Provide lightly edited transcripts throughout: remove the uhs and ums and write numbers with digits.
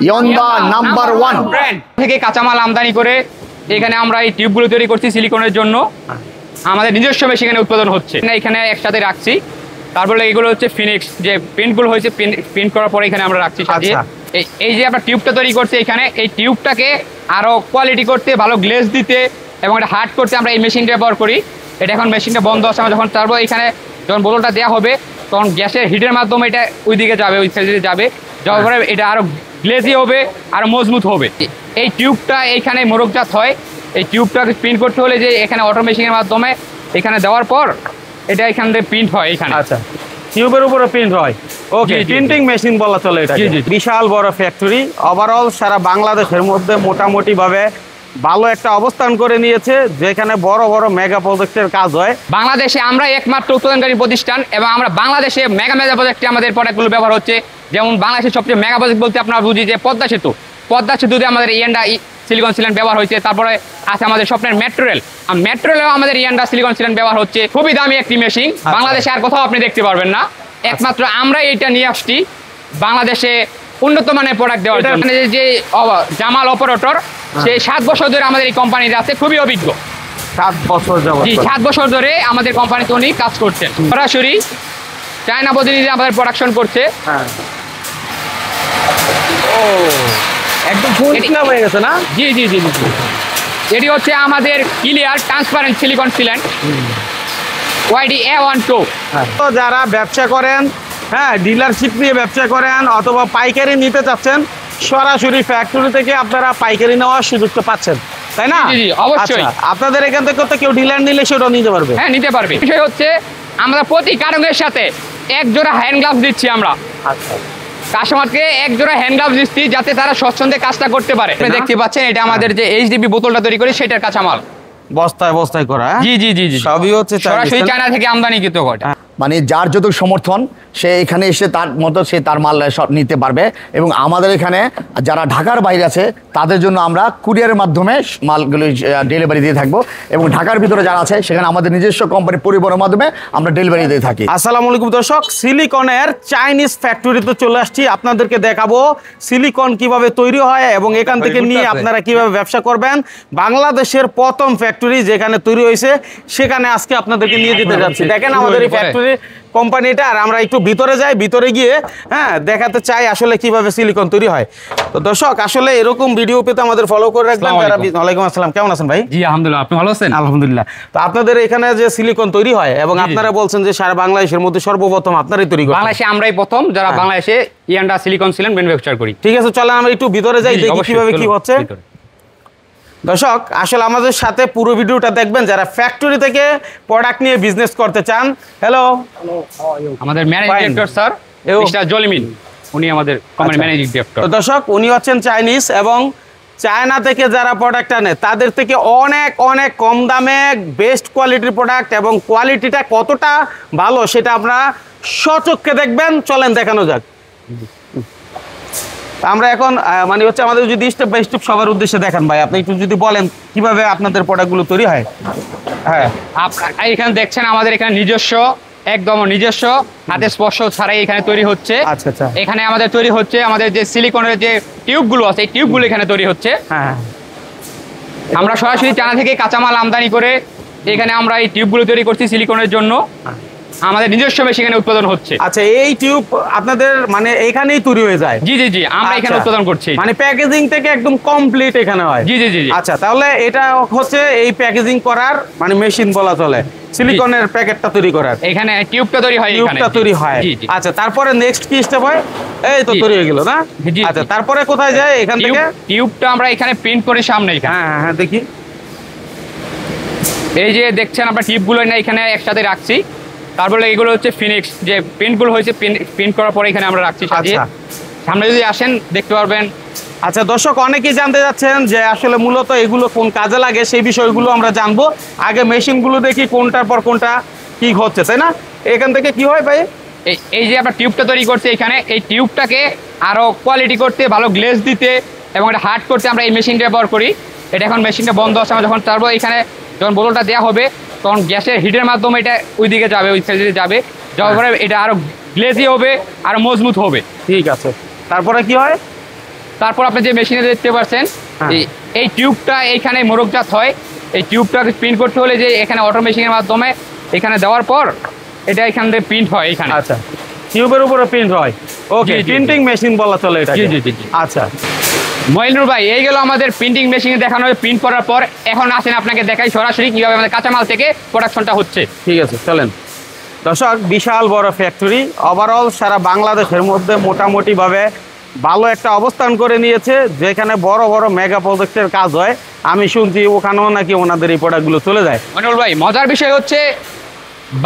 ইয়ন্দা number 1 brand থেকে কাঁচামাল আমদানি করে এখানে আমরা এই টিউবগুলো তৈরি করছি সিলিকনের জন্য। আমাদের নিজস্ব মেশিনে উৎপাদন হচ্ছে, এখানে একসাথে রাখছি। তারপরে এগুলো হচ্ছে ফিনিক্স, যে প্রিন্টগুলো হয়েছে প্রিন্ট করার পরে এখানে আমরা রাখছি সাজিয়ে। এই যে আমরা টিউবটা তৈরি করছি এখানে, এই টিউবটাকে আরো কোয়ালিটি করতে, ভালো গ্লেজ দিতে এবং এটা হার্ড করতে আমরা এই মেশিনটা ব্যবহার করি। এটা এখন মেশিনটা বন্ধ আছে, আমরা যখন তারপর এখানে যখন বোতলটা দেওয়া হবে তখন গ্যাসের হিটের মাধ্যমে এটা ওই দিকে যাবে, ওই সাইডে যাবে, যাওয়ার পরে এটা আরো গ্লেজি হবে, আরো মজবুত হবে। এই টিউবটা এইখানে মোড়কজাত হয়। এই টিউবটাকে প্রিন্ট করতে হলে যে এখানে অটো মেশিনের মাধ্যমে এখানে দেওয়ার পর এটা এখান থেকে প্রিন্ট হয় এখানে। আচ্ছা, টিউবের উপরে প্রিন্ট হয়। ওকে, প্রিন্টিং মেশিন বলা চলে এটা। বিশাল বড় ফ্যাক্টরি, ওভারঅল সারা বাংলাদেশের মধ্যে মোটামুটি ভাবে ভালো একটা অবস্থান করে নিয়েছে, যেখানে বড় বড় মেগা প্রজেক্টের কাজ হয়। বাংলাদেশে আমরা একমাত্র উৎপাদনকারী প্রতিষ্ঠান এবং আমরা বাংলাদেশে মেগা প্রজেক্টে আমাদের প্রোডাক্টগুলো ব্যবহার হচ্ছে। যেমন বাংলাদেশের সবচেয়ে মেগা প্রজেক্ট বলতে আপনারা বুঝি যে পদ্মা সেতুতে আমাদের ইয়ান্ডা সিলিকন সিলেন্ট ব্যবহার হয়েছে। তারপরে আছে আমাদের স্বপ্নের মেট্রো রেলেও আমাদের ইয়ান্ডা সিলিকন সিলেন্ট ব্যবহার হচ্ছে। খুবই দামি একটি মেশিন, বাংলাদেশে আর কোথাও আপনি দেখতে পারবেন না। একমাত্র আমরা এইটা নিয়ে আসছি বাংলাদেশে উন্নত মানের প্রোডাক্ট দেওয়ার জন্য। যে জামাল অপারেটর, সেই 7 বছর ধরে আমাদের এই কোম্পানিতে আছে, খুবই অভিজ্ঞ। 7 বছর যাবত? জি, 7 বছর ধরে আমাদের কোম্পানিতে উনি কাজ করছেন। সরাসরি চায়না প্রতিনিধি আমাদের প্রোডাকশন করছে। ও, একদম ফুল ক্লিয়ার হয়ে গেছে না? জি জি জি জি। এটি হচ্ছে আমাদের clear transparent silicone sealant YD A12। তো যারা ব্যবসা করেন, হ্যাঁ, ডিলারশিপ নিয়ে ব্যবসা করেন অথবা পাইকারি নিতে চাচ্ছেন, সরাসরি ফ্যাক্টরি থেকে আপনারা পাইকারি নেওয়ার সুযোগটা পাচ্ছেন, তাই না? জি জি, অবশ্যই। আপনাদের এখান থেকে তো কেউ ডিলার নিলে সেটাও নিতে পারবে? হ্যাঁ, নিতে পারবে। বিষয় হচ্ছে আমরা প্রতি কারণের সাথে এক জোড়া হ্যান্ড গ্লাভস দিচ্ছি আমরা। আচ্ছা, কাস্টমারকে এক জোড়া হ্যান্ড গ্লাভস দিচ্ছি যাতে তারা স্বচ্ছন্দে কাজটা করতে পারে। আপনি দেখতে পাচ্ছেন এটা আমাদের যে HDP বোতলটা তৈরি করি সেটার কাঁচামাল, বস্তায় বস্তায় করা। জি জি জি জি, সবই হচ্ছে সরাসরি চায়না থেকে আমদানিকৃত ঘটে। মানে যার যত সমর্থন সে এখানে এসে তার মতো সে তার মাল নিতে পারবে। এবং আমাদের এখানে যারা ঢাকার বাইরে আছে তাদের জন্য আমরা কুরিয়ারের মাধ্যমে মালগুলো ডেলিভারি দিয়ে থাকবো, এবং ঢাকার ভিতরে যারা আছে সেখানে আমাদের নিজস্ব কোম্পানি পরিবহনের মাধ্যমে আমরা ডেলিভারি দিয়ে থাকি। আসসালামু আলাইকুম দর্শক, সিলিকনের চাইনিজ ফ্যাক্টরিতে চলে আসছি। আপনাদেরকে দেখাবো সিলিকন কিভাবে তৈরি হয় এবং এখান থেকে নিয়ে আপনারা কিভাবে ব্যবসা করবেন। বাংলাদেশের প্রথম ফ্যাক্টরি যেখানে তৈরি হয়েছে সেখানে আজকে আপনাদেরকে নিয়ে যেতে যাচ্ছি। দেখেন আমাদের এই ফ্যাক্টরি কোম্পানিটা, আর আমরা একটু ভিতরে যাই, ভিতরে গিয়ে হ্যাঁ দেখাতে চাই আসলে কিভাবে সিলিকন তৈরি হয়। তো দর্শক, আসলে এরকম ভিডিও পেতে আমাদের ফলো করে রাখবেন। ওয়ালাইকুম আসসালাম, কেমন আছেন ভাই? জি আলহামদুলিল্লাহ, আপনি ভালো আছেন? আলহামদুলিল্লাহ। তো আপনাদের এখানে যে সিলিকন তৈরি হয় এবং আপনারা বলছেন যে সারা বাংলাদেশের মধ্যে সর্বপ্রথম আপনারাই তৈরি করেন। বাংলাদেশে আমরাই প্রথম যারা বাংলাদেশে ইয়ান্ডা সিলিকন সিলেন্ট ম্যানুফ্যাকচার করি। ঠিক আছে, চলেন আমরা একটু ভিতরে যাই, দেখি কিভাবে কি হচ্ছে। দর্শক, আসলে আমাদের সাথে পুরো ভিডিওটা দেখবেন যারা ফ্যাক্টরি থেকে প্রোডাক্ট নিয়ে বিজনেস করতে চান। হ্যালো, আমাদের ম্যানেজিং ডিরেক্টর স্যার মিস্টার জলিমিন, উনি আমাদের কোম্পানি ম্যানেজিং ডিরেক্টর। তো দর্শক, উনি হচ্ছেন চাইনিজ এবং চায়না থেকে যারা প্রোডাক্ট আনে তাদের থেকে অনেক অনেক কম দামে বেস্ট কোয়ালিটির প্রোডাক্ট, এবং কোয়ালিটিটা কতটা ভালো সেটা আপনারা স্বচক্ষে দেখবেন। চলেন দেখানো যাক। আমরা এখন মানে হচ্ছে আমাদের যদি স্টেপ বাই স্টেপ সবার উদ্দেশ্যে দেখান ভাই, আপনি একটু যদি বলেন কিভাবে আপনাদের প্রোডাক্টগুলো তৈরি হয়। হ্যাঁ, আপনারা এখানে দেখছেন আমাদের এখানে নিজস্ব, একদম নিজস্ব, হাতে স্পর্শ ছাড়াই এখানে তৈরি হচ্ছে। আচ্ছা আচ্ছা, এখানে আমাদের তৈরি হচ্ছে আমাদের যে সিলিকনের যে টিউবগুলো আছে এই টিউবগুলো এখানে তৈরি হচ্ছে। হ্যাঁ, আমরা সরাসরি চায়না থেকে কাঁচামাল আমদানি করে এখানে আমরা এই টিউবগুলো তৈরি করছি সিলিকনের জন্য। আমাদের নিজস্ব মেশিনে উৎপাদন হচ্ছে। আচ্ছা, এই টিউব আপনাদের মানে এখানেই তৈরি হয়ে যায়? জি জি জি, আমরা এখানে উৎপাদন করছি। মানে প্যাকেজিং থেকে একদম কমপ্লিট এখানে হয়? জি জি জি। আচ্ছা, তাহলে এটা হচ্ছে এই প্যাকেজিং করার মানে মেশিন বলা চলে, সিলিকনের প্যাকেটটা তৈরি করার। এখানে টিউবটা তৈরি হয়, টিউবটা তৈরি হয়। আচ্ছা, তারপরে নেক্সট কি স্টেপ হয়? এই তো তৈরি হয়ে গেল না? আচ্ছা, তারপরে কোথায় যায় এখান থেকে? টিউবটা আমরা এখানে প্রিন্ট করি সামনে। হ্যাঁ হ্যাঁ, দেখি। এই যে দেখছেন আমরা টিউবগুলো না এখানে একসাথে রাখছি। তারপরে এগুলো হচ্ছে ফিনিক্স, যে প্রিন্টগুলো হয়েছে প্রিন্ট করার পরে এখানে আমরা রাখছি সাজিয়ে। সামনে যদি আসেন দেখতে পারবেন। আচ্ছা দর্শক, অনেকেই জানতে যাচ্ছেন যে আসলে মূলত এগুলো কোন কাজে লাগে, সেই বিষয়গুলো আমরা জানবো। আগে মেশিনগুলো দেখি কোনটার পর কোনটা কি হচ্ছে, তাই না? এখান থেকে কি হয় ভাই? এই যে আমরা টিউবটা তৈরি করছি এখানে, এই টিউবটাকে আরো কোয়ালিটি করতে, ভালো গ্লেজ দিতে এবং এটা হার্ড করতে আমরা এই মেশিনটা ব্যবহার করি। এটা এখন মেশিনটা বন্ধ আছে, আমরা যখন তারপর এখানে যখন বোতলটা দেওয়া হবে তখন গ্যাসের হিটের মাধ্যমে এটা ওই দিকে যাবে, ওই সাইডে যাবে, যাওয়ার পরে এটা আরো গ্লেজি হবে, আরো মজবুত হবে। ঠিক আছে, তারপরে কি হয়? তারপর আপনি যে মেশিনে দেখতে পাচ্ছেন এই টিউবটা এইখানে মোড়কজাত হয়। এই টিউবটাকে প্রিন্ট করতে হলে যে এখানে অটো মেশিনের মাধ্যমে এখানে দেওয়ার পর এটা এখান থেকে প্রিন্ট হয় এখানে। আচ্ছা, টিউবের উপরে প্রিন্ট হয়। ওকে, প্রিন্টিং মেশিন বলা চলে এটা। জি জি জি। আচ্ছা মহিনুর ভাই, এই গেল আমাদের প্রিন্টিং মেশিনে দেখানো হয় প্রিন্ট করার পর। এখন আসেন আপনাকে দেখাই সরাসরি কিভাবে আমাদের কাঁচামাল থেকে প্রোডাকশনটা হচ্ছে। ঠিক আছে, চলেন। দর্শক, বিশাল বড় ফ্যাক্টরি, ওভারঅল সারা বাংলাদেশের মধ্যে মোটামুটিভাবে ভালো একটা অবস্থান করে নিয়েছে, যেখানে বড় বড় মেগা প্রজেক্টের কাজ হয়। আমি শুনছি ওখানেও নাকি ওনাদের এই প্রোডাক্টগুলো চলে যায়। মনিরুল ভাই, মজার বিষয় হচ্ছে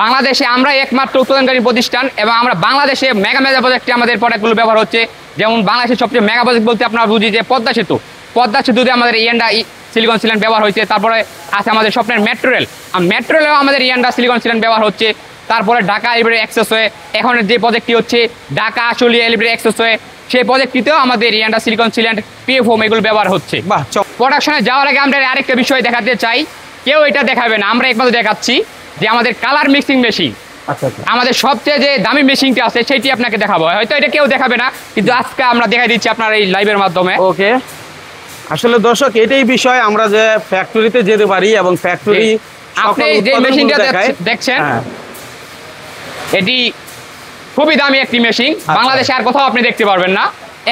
বাংলাদেশে আমরা একমাত্র উৎপাদনকারী প্রতিষ্ঠান এবং আমরা বাংলাদেশে মেগা মেগা প্রজেক্টে আমাদের প্রোডাক্টগুলো ব্যবহার হচ্ছে। যেমন বাংলাদেশের সবচেয়ে মেগা প্রজেক্ট বলতে আপনারা বুঝি যে পদ্মা সেতুতে আমাদের ইয়ান্ডা সিলিকন সিল্যান্ড ব্যবহার হয়েছে। তারপরে আছে আমাদের স্বপ্নের মেট্রো রেল, মেট্রো রেলেও আমাদের ইয়ান্ডা সিলিকন সিল্যান্ড ব্যবহার হচ্ছে। তারপরে ঢাকা এলিভেটেড এক্সপ্রেসওয়ে, এখন যে প্রজেক্টটি হচ্ছে ঢাকা আশুলিয়া এলিভেটেড এক্সপ্রেসওয়ে, সেই প্রজেক্টটিতেও আমাদের ইয়ান্ডা সিলিকন সিল্যান্ড পিএফওম এগুলো ব্যবহার হচ্ছে। বাহ, প্রোডাকশনে যাওয়ার আগে আমরা আরেকটা বিষয় দেখাতে চাই, কেউ এটা দেখাবে না, আমরা একমাত্র দেখাচ্ছি যে আমাদের কালার মিক্সিং মেশিন। আচ্ছা আচ্ছা, আমাদের সবচেয়ে যে দামি মেশিনটা আছে সেটি আপনাকে দেখাবো। হয়তো এটা কেউ দেখাবে না, কিন্তু আজকে আমরা দেখাই দিচ্ছি আপনার এই লাইভের মাধ্যমে। ওকে, আসলে দর্শক এটাই বিষয়, আমরা যে ফ্যাক্টরিতে যেতে পারি এবং ফ্যাক্টরি আপনি যে মেশিনটা দেখছেন এটি খুবই দামি একটি মেশিন, বাংলাদেশে আর কোথাও আপনি দেখতে পারবেন না।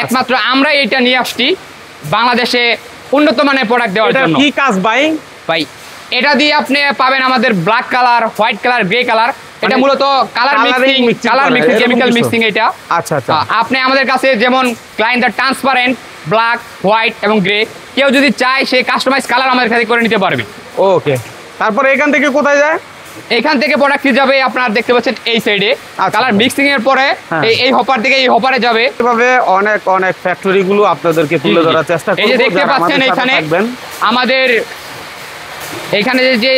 একমাত্র আমরা এটা নিয়ে আসছি বাংলাদেশে উন্নত মানের প্রোডাক্ট দেওয়ার জন্য। কি কাজ ভাই? এটা দিয়ে আপনি পাবেন আমাদের black colour, white colour, grey colour. এটা মূলত কালার মিক্সিং, কেমিক্যাল মিক্সিং এটা। আচ্ছা আচ্ছা, আপনি আমাদের কাছে যেমন ক্লায়েন্টদের ট্রান্সপারেন্ট, ব্ল্যাক, হোয়াইট এবং গ্রে, কেউ যদি চায় সে কাস্টমাইজ কালার আমাদের কাছে করে নিতে পারবে। ওকে, তারপরে এখান থেকে কোথায় যায়? এখান থেকে প্রোডাক্ট যাবে আপনারা দেখতে পাচ্ছেন এই সাইডে কালার মিক্সিং এর পরে এই হপার থেকে এই হপারে যাবে। এভাবে অনেক অনেক ফ্যাক্টরি গুলো আপনাদেরকে তুলে ধরার চেষ্টা করব। এই যে দেখতে পাচ্ছেন এখানে আমাদের এখানে যে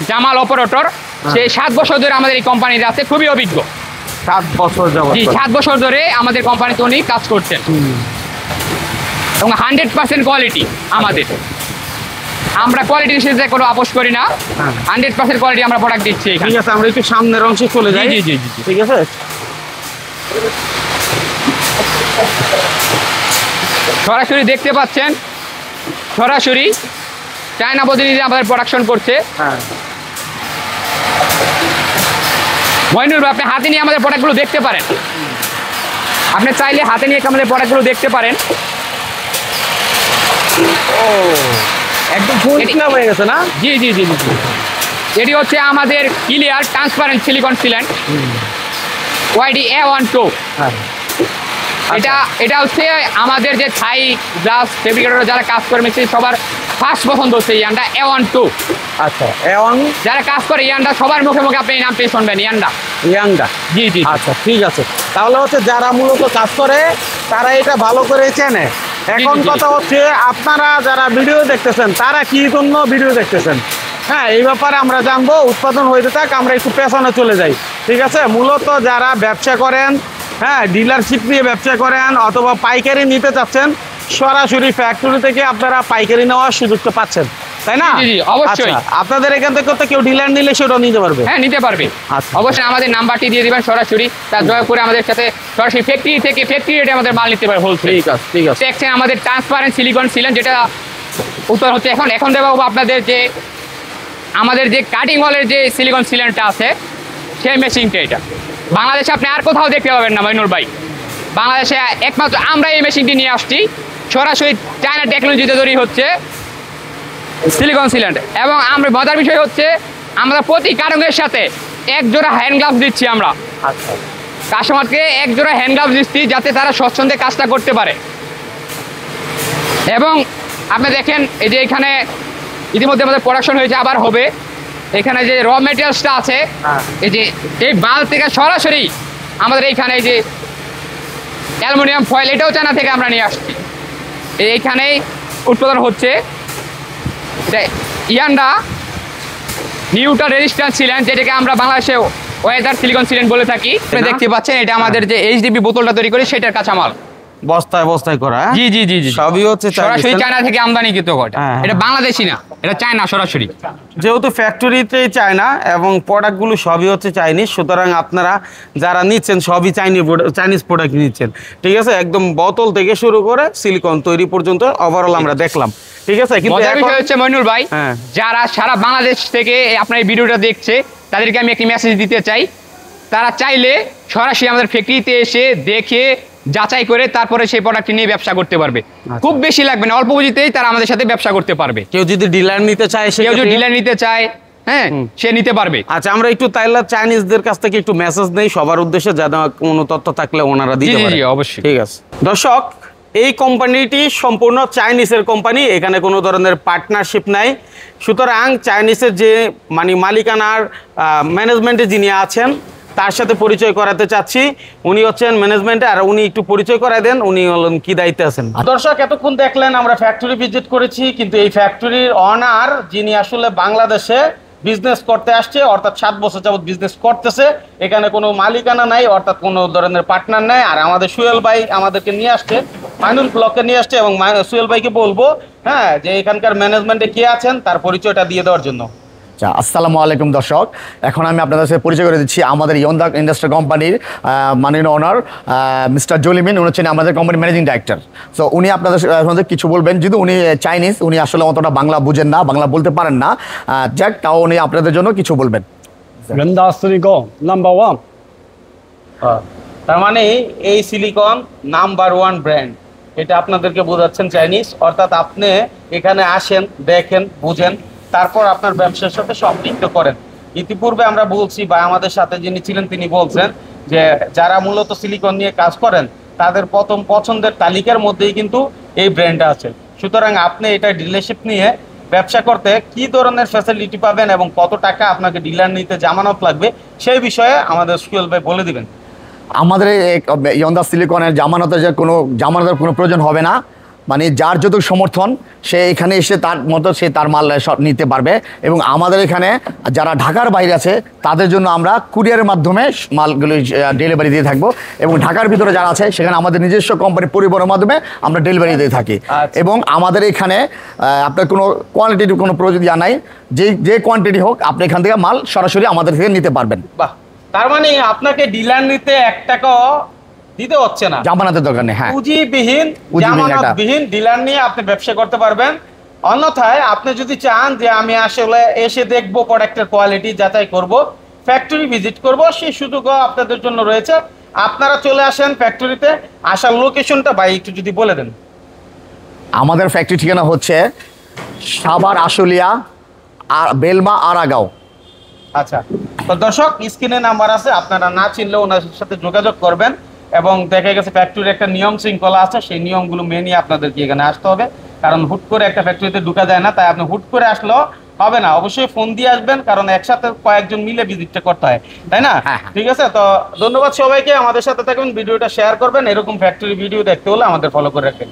জামাল অপারেটর, সে 7 বছর ধরে আমাদের এই কোম্পানিতে আছে, খুবই অভিজ্ঞ। 7 বছর যাবত? জি, 7 বছর ধরে আমাদের কোম্পানিতে উনি কাজ করছেন এবং 100% কোয়ালিটি আমাদের। আমরা কোয়ালিটির সাথে কোনো আপোষ করি না, 100% কোয়ালিটি আমরা প্রোডাক্ট দিচ্ছি এখানে। ঠিক আছে, আমরা একটু সামনের অংশে চলে যাই। জি জি জি, ঠিক আছে। সরাসরি দেখতে পাচ্ছেন, সরাসরি চায়না প্রতিনিধি আমাদের প্রোডাকশন করছে। মইনুর ভাই, আপনি হাতে নিয়ে আমাদের প্রোডাক্টগুলো দেখতে পারেন। আপনি চাইলে হাতে নিয়ে আমাদের প্রোডাক্টগুলো দেখতে পারেন। ও, একদম ফুল ক্লিয়ার হয়ে গেছে না? জি জি জি জি। এটি হচ্ছে আমাদের clear transparent silicon sealant YD A12। এটা হচ্ছে আমাদের যে থাই গ্লাস ফেব্রিকেটর যারা কাজ করে মিস্ত্রি সবার ফার্স্ট পছন্দ হচ্ছে ইয়ান্ডা A12। আচ্ছা, A1 যারা কাজ করে ইয়ান্ডা সবার মুখে মুখে আপনি এই নামটি শুনবেন, ইয়ান্ডা। জি জি। আচ্ছা, ঠিক আছে। তাহলে হচ্ছে যারা মূলত কাজ করে তারা এটা ভালো করে চেনে। এখন কথা হচ্ছে আপনারা যারা ভিডিও দেখতেছেন তারা কি জন্য ভিডিও দেখতেছেন, হ্যাঁ, এই ব্যাপারে আমরা জানবো। উৎপাদন হইতে থাক, আমরা একটু পেছনে চলে যাই। ঠিক আছে, মূলত যারা ব্যবসা করেন, হ্যাঁ, ডিলারশিপ নিয়ে ব্যবসা করেন অথবা পাইকারি নিতে চাচ্ছেন, সরাসরি ফ্যাক্টরি থেকে আপনারা পাইকারি নেওয়ার সুযোগটা পাচ্ছেন, তাই না? জি জি, অবশ্যই। আপনাদের এখান থেকে তো কেউ ডিলার নিলে সেটাও নিতে পারবে? হ্যাঁ, নিতে পারবে। অবশ্যই আমাদের নাম্বারটি দিয়ে দিবেন সরাসরি, তার দয়া করে আমাদের সাথে সরাসরি ফ্যাক্টরি থেকে ফ্যাক্টরি রেটে আমাদের মাল নিতে পারবে হোলসেল। ঠিক আছে, ঠিক আছে। দেখছেন আমাদের ট্রান্সপারেন্ট সিলিকন সিল্যান্ড, যেটা উত্তর হচ্ছে এখন দেখাবো আপনাদের যে আমাদের যে কাটিং ওয়ালের যে সিলিকন সিল্যান্ডটা আছে সেই মেশিনটা। এটা বাংলাদেশে আপনি আর কোথাও দেখতে পাবেন না মইনুর ভাই, বাংলাদেশে একমাত্র আমরা এই মেশিনটি নিয়ে আসছি। সরাসরি চায়না টেকনোলজিতে তৈরি হচ্ছে সিলিকন সিল্যান্ড। এবং আমরা মজার বিষয় হচ্ছে আমরা প্রতি কারণের সাথে এক জোড়া হ্যান্ড গ্লাভস দিচ্ছি। আমরা কাস্টমারকে এক জোড়া হ্যান্ড গ্লাভস দিচ্ছি যাতে তারা স্বচ্ছন্দে কাজটা করতে পারে। এবং আপনি দেখেন এই যে এখানে ইতিমধ্যে আমাদের প্রোডাকশন হয়েছে, আবার হবে। এখানে যে র মেটেরিয়ালসটা আছে, এই যে এই বাল থেকে সরাসরি আমাদের এইখানে এই যে অ্যালুমিনিয়াম ফয়েল, এটাও চায়না থেকে আমরা নিয়ে আসছি, এইখানেই উৎপাদন হচ্ছে। এটা ইয়ান্ডা নিউট্রাল রেজিস্ট্যান্স সিল্যান্ড, যেটাকে আমরা বাংলাদেশে ওয়েদার সিলিকন সিল্যান্ড বলে থাকি। আপনি দেখতে পাচ্ছেন এটা আমাদের যে এইচডিপি বোতলটা তৈরি করি সেটার কাঁচামাল। বস্তায় বস্তায় করা, হ্যাঁ? জি জি জি জি সবই হচ্ছে সরাসরি Chinese। চায়না থেকে আমদানিকৃত ঘটে। হ্যাঁ। এটা বাংলাদেশি না, এটা চায়না সরাসরি। যেহেতু ফ্যাক্টরিতেই চায়না এবং প্রোডাক্টগুলো সবই হচ্ছে চাইনিজ, সুতরাং আপনারা যারা নিচ্ছেন সবই চাইনিজ প্রোডাক্ট নিচ্ছেন, ঠিক আছে? একদম বোতল থেকে শুরু করে সিলিকন তৈরি পর্যন্ত ওভারঅল আমরা দেখলাম, ঠিক আছে? কিন্তু মজার এখন বিষয় হচ্ছে মইনুল ভাই, হ্যাঁ। যারা সারা বাংলাদেশ থেকে আপনার এই ভিডিওটা দেখছে তাদেরকে আমি একটি মেসেজ দিতে চাই, তারা চাইলে সরাসরি আমাদের ফ্যাক্টরিতে এসে দেখে যাচাই করে তারপরে সেই প্রোডাক্টটি নিয়ে ব্যবসা করতে পারবে। খুব বেশি লাগবে না, অল্প পুঁজিতেই তারা আমাদের সাথে ব্যবসা করতে পারবে। কেউ যদি ডিলার নিতে চায়, কেউ যদি ডিলার নিতে চায়, হ্যাঁ, সে নিতে পারবে। আচ্ছা, আমরা একটু তাইলে চাইনিজদের কাছ থেকে একটু মেসেজ নেই সবার উদ্দেশ্যে, যাতে কোনো তথ্য থাকলে ওনারা দিতে জি, জি, পারে। জি, অবশ্যই। ঠিক আছে দর্শক, এই কোম্পানিটি সম্পূর্ণ চাইনিজের কোম্পানি, এখানে কোনো ধরনের পার্টনারশিপ নাই। সুতরাং চাইনিজের যে মালিকানার ম্যানেজমেন্টে যিনি আছেন তার সাথে পরিচয় করাতে চাচ্ছি। উনি হচ্ছেন ম্যানেজমেন্টে, আর উনি একটু পরিচয় করায় দেন, উনি হলেন কি দায়িত্বে আছেন। দর্শক, এতক্ষণ দেখলেন আমরা ফ্যাক্টরি ভিজিট করেছি, কিন্তু এই ফ্যাক্টরির অনার যিনি আসলে বাংলাদেশে বিজনেস করতে আসছে, অর্থাৎ 7 বছর যাবত বিজনেস করতেছে, এখানে কোনো মালিকানা নাই, অর্থাৎ কোনো ধরনের পার্টনার নাই। আর আমাদের সুয়েল ভাই আমাদেরকে নিয়ে আসছে, মাইনুল ব্লককে নিয়ে আসছে, এবং সুয়েল ভাইকে বলবো, হ্যাঁ, যে এখানকার ম্যানেজমেন্টে কে আছেন তার পরিচয়টা দিয়ে দেওয়ার জন্য। আচ্ছা, আসসালামু আলাইকুম দর্শক। এখন আমি আপনাদের সাথে পরিচয় করে দিচ্ছি আমাদের ইয়ন্দা ইন্ডাস্ট্রি কোম্পানির মাননীয় ওনার মিস্টার জলিমিন। উনি হচ্ছেন আমাদের কোম্পানির ম্যানেজিং ডাইরেক্টর। সো উনি আপনাদের সাথে কিছু বলবেন, যেহেতু উনি চাইনিজ, উনি আসলে অতটা বাংলা বুঝেন না, বাংলা বলতে পারেন না, যাক, তাও উনি আপনাদের জন্য কিছু বলবেন। Renda Silicon #1。 তার মানে এই সিলিকন নাম্বার 1 ব্র্যান্ড, এটা আপনাদেরকে বোঝাচ্ছেন চাইনিজ। অর্থাৎ আপনি এখানে আসেন, দেখেন, বুঝেন, তারপর আপনার ব্যবসার সাথে সম্পৃক্ত করেন। ইতিপূর্বে আমরা বলছি, বা আমাদের সাথে যিনি ছিলেন তিনি বলছেন যে যারা মূলত সিলিকন নিয়ে কাজ করেন তাদের প্রথম পছন্দের তালিকার মধ্যেই কিন্তু এই ব্র্যান্ডটা আছে। সুতরাং আপনি এটা ডিলারশিপ নিয়ে ব্যবসা করতে কি ধরনের ফ্যাসিলিটি পাবেন এবং কত টাকা আপনাকে ডিলার নিতে জামানত লাগবে, সেই বিষয়ে আমাদের সুয়েল ভাই বলে দিবেন। আমাদের ইয়ন্দা সিলিকনের জামানতের কোনো প্রয়োজন হবে না। মানে যার যত সমর্থন সে এখানে এসে তার মতো সে তার মাল সব নিতে পারবে। এবং আমাদের এখানে যারা ঢাকার বাইরে আছে তাদের জন্য আমরা কুরিয়ারের মাধ্যমে মালগুলো ডেলিভারি দিয়ে থাকবো, এবং ঢাকার ভিতরে যারা আছে সেখানে আমাদের নিজস্ব কোম্পানি পরিবহনের মাধ্যমে আমরা ডেলিভারি দিয়ে থাকি। এবং আমাদের এখানে আপনার কোনো কোয়ান্টিটির কোনো প্রয়োজন নাই, যে কোয়ান্টিটি হোক আপনি এখান থেকে মাল সরাসরি আমাদের থেকে নিতে পারবেন। বাহ, তার মানে আপনাকে ডিলার নিতে 1 টাকাও দিতে হচ্ছে না, জামানতের দরকার নেই। হ্যাঁ, পুঁজিবিহীন, জামানতবিহীন ডিলার নিয়ে আপনি ব্যবসা করতে পারবেন। অন্যথায় আপনি যদি চান যে আমি আসলে এসে দেখবো, প্রোডাক্টের কোয়ালিটি যাচাই করব, ফ্যাক্টরি ভিজিট করব, সেই সুযোগও আপনাদের জন্য রয়েছে। আপনারা চলে আসেন ফ্যাক্টরিতে। আসার লোকেশনটা ভাই একটু যদি বলে দেন। আমাদের ফ্যাক্টরি ঠিকানা হচ্ছে সাভার আশুলিয়া আর বেলমা আরাগাঁও। আচ্ছা, তো দর্শক, স্ক্রিনে নাম্বার আছে, আপনারা না চিনলেও ওনার সাথে যোগাযোগ করবেন। এবং দেখা গেছে ফ্যাক্টরির একটা নিয়ম শৃঙ্খলা আছে, সেই নিয়মগুলো মেনে আপনাদেরকে এখানে আসতে হবে, কারণ হুট করে একটা ফ্যাক্টরিতে ঢুকা যায় না। তাই আপনি হুট করে আসলেও হবে না, অবশ্যই ফোন দিয়ে আসবেন, কারণ একসাথে কয়েকজন মিলে ভিজিটটা করতে হয়, তাই না? ঠিক আছে, তো ধন্যবাদ সবাইকে, আমাদের সাথে থাকবেন, ভিডিওটা শেয়ার করবেন। এরকম ফ্যাক্টরি ভিডিও দেখতে হলে আমাদের ফলো করে রাখবেন।